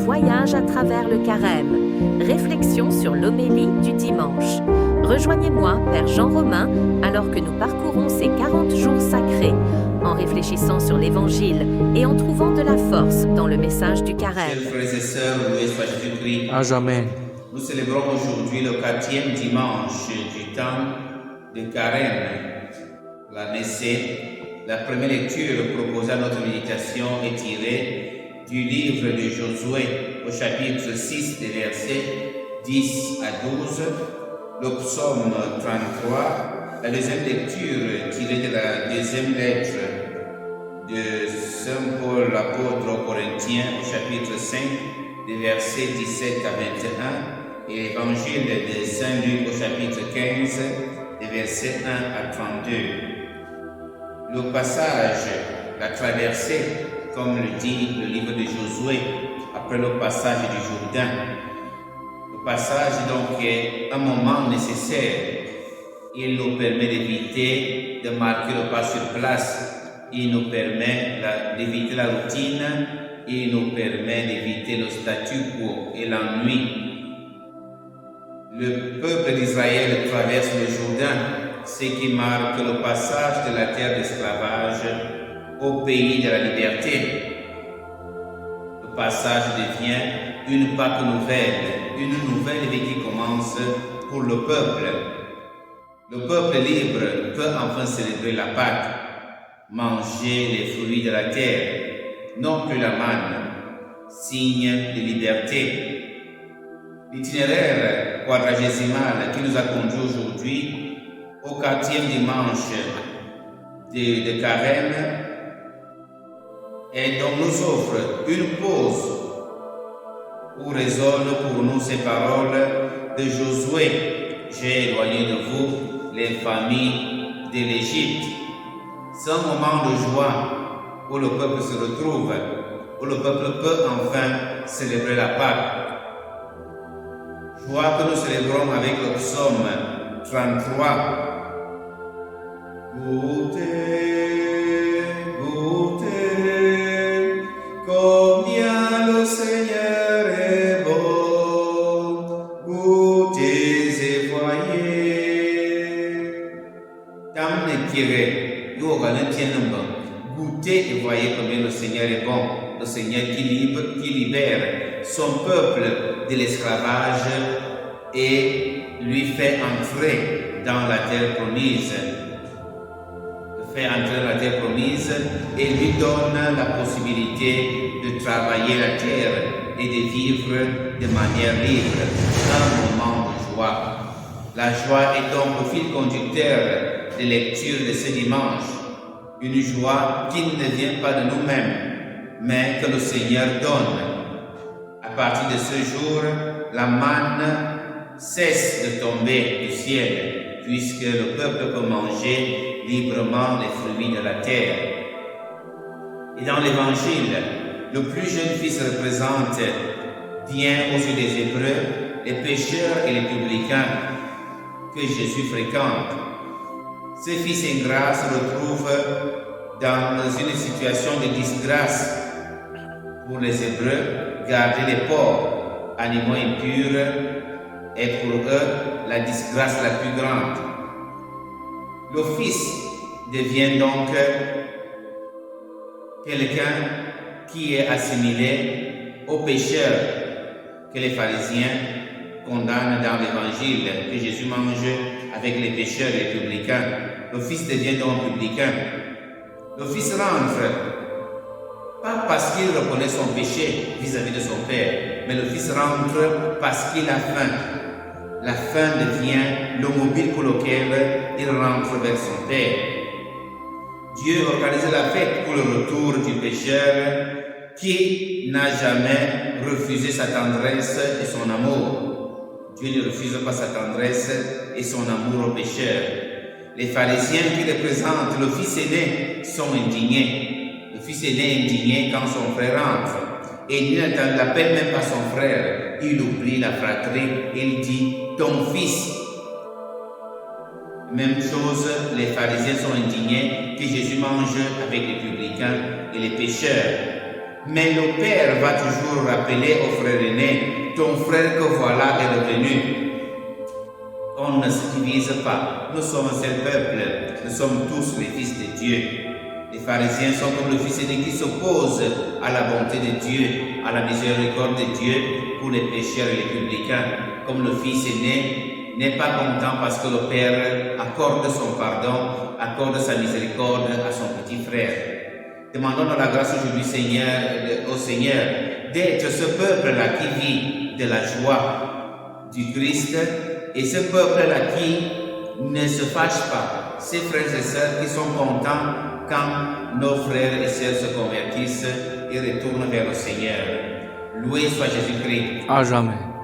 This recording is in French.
voyage à travers le Carême. Réflexion sur l'homélie du dimanche. Rejoignez-moi, Père Jean Romain, alors que nous parcourons ces 40 jours sacrés, en réfléchissant sur l'Évangile et en trouvant de la force dans le message du Carême. Chers frères et sœurs, loué soit Jésus-Christ. À jamais. Nous célébrons aujourd'hui le 4e dimanche du temps de Carême. La messe, la première lecture proposée à notre méditation est tirée du livre de Josué au chapitre 6 des versets 10 à 12, le psaume 33, la deuxième lecture tirée de la deuxième lettre de Saint Paul l'apôtre aux Corinthiens au chapitre 5 des versets 17 à 21 et l'évangile de Saint Luc au chapitre 15 des versets 1 à 32. Le passage, la traversée, comme le dit le livre de Josué, après le passage du Jourdain. Le passage donc est un moment nécessaire. Il nous permet d'éviter de marquer le pas sur place. Il nous permet d'éviter la routine. Il nous permet d'éviter le statu quo et l'ennui. Le peuple d'Israël traverse le Jourdain, ce qui marque le passage de la terre d'esclavage au pays de la liberté. Le passage devient une Pâque nouvelle, une nouvelle vie qui commence pour le peuple. Le peuple libre peut enfin célébrer la Pâque, manger les fruits de la terre, non plus la manne, signe de liberté. L'itinéraire quadragésimal qui nous a conduits aujourd'hui au 4e dimanche de Carême et donc nous offre une pause où résonnent pour nous ces paroles de Josué. J'ai éloigné de vous les familles de l'Égypte. C'est un moment de joie où le peuple se retrouve, où le peuple peut enfin célébrer la Pâque. Joie que nous célébrons avec le psaume 33. Goûtez, goûtez, combien le Seigneur est bon. Goûtez et voyez. Tam ne tiré, nous goûtez et voyez combien le Seigneur est bon. Le Seigneur qui libère son peuple de l'esclavage et lui fait entrer dans la terre promise. Fait entrer dans la terre promise et lui donne la possibilité de travailler la terre et de vivre de manière libre. Un moment de joie. La joie est donc le fil conducteur de lecture de ce dimanche. Une joie qui ne vient pas de nous-mêmes, mais que le Seigneur donne. À partir de ce jour, la manne cesse de tomber du ciel, puisque le peuple peut manger librement les fruits de la terre. Et dans l'Évangile, le plus jeune fils représente bien aux yeux des Hébreux les pécheurs et les publicains que Jésus fréquente. Ce fils ingrat se retrouve dans une situation de disgrâce. Pour les Hébreux, garder les pauvres, animaux impurs, est pour eux la disgrâce la plus grande. Le Fils devient donc quelqu'un qui est assimilé aux pécheurs que les pharisiens condamnent dans l'Évangile, que Jésus mange avec les pécheurs et les publicains. Le Fils devient donc publicain. Le Fils rentre, pas parce qu'il reconnaît son péché vis-à-vis de son Père, mais le Fils rentre parce qu'il a faim. La faim devient le mobile pour lequel il rentre vers son Père. Dieu organise la fête pour le retour du pécheur qui n'a jamais refusé sa tendresse et son amour. Dieu ne refuse pas sa tendresse et son amour au pécheur. Les pharisiens qui représentent le Fils aîné sont indignés. Le Fils aîné est indigné quand son frère entre. Et il n'appelle même pas son frère. Il oublie la fratrie et il dit « ton fils ». Même chose, les pharisiens sont indignés que Jésus mange avec les publicains et les pécheurs. Mais le Père va toujours rappeler au frère aîné, ton frère que voilà est revenu. On ne se divise pas. Nous sommes un seul peuple. Nous sommes tous les fils de Dieu. Les pharisiens sont comme le fils aîné qui s'oppose à la bonté de Dieu, à la miséricorde de Dieu pour les pécheurs et les publicains. Comme le fils aîné n'est pas content parce que le Père accorde son pardon, accorde sa miséricorde à son petit frère. Demandons la grâce aujourd'hui, au Seigneur, d'être ce peuple-là qui vit de la joie du Christ et ce peuple-là qui ne se fâche pas. Ces frères et sœurs qui sont contents quand nos frères et sœurs se convertissent et retournent vers le Seigneur. Loué soit Jésus-Christ. À jamais.